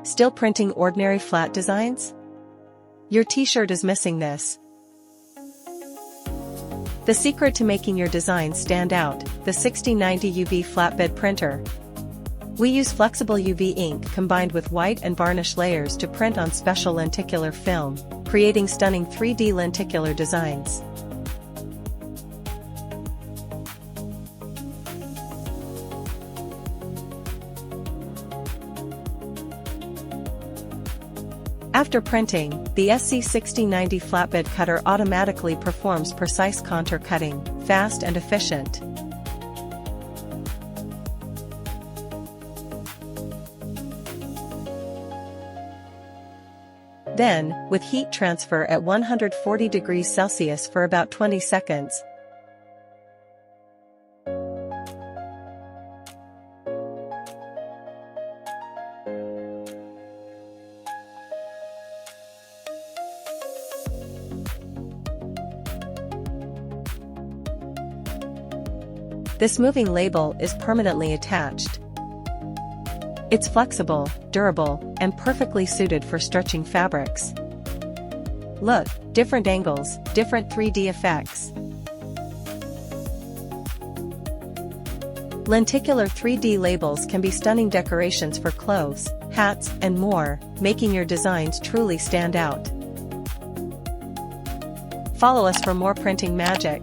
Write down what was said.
Still printing ordinary flat designs? Your t-shirt is missing this. The secret to making your design stand out, the 6090 UV flatbed printer. We use flexible UV ink combined with white and varnish layers to print on special lenticular film, creating stunning 3D lenticular designs. After printing, the SC6090 flatbed cutter automatically performs precise contour cutting, fast and efficient. Then, with heat transfer at 140 degrees Celsius for about 20 seconds. This moving label is permanently attached. It's flexible, durable, and perfectly suited for stretching fabrics. Look, different angles, different 3D effects. Lenticular 3D labels can be stunning decorations for clothes, hats, and more, making your designs truly stand out. Follow us for more printing magic.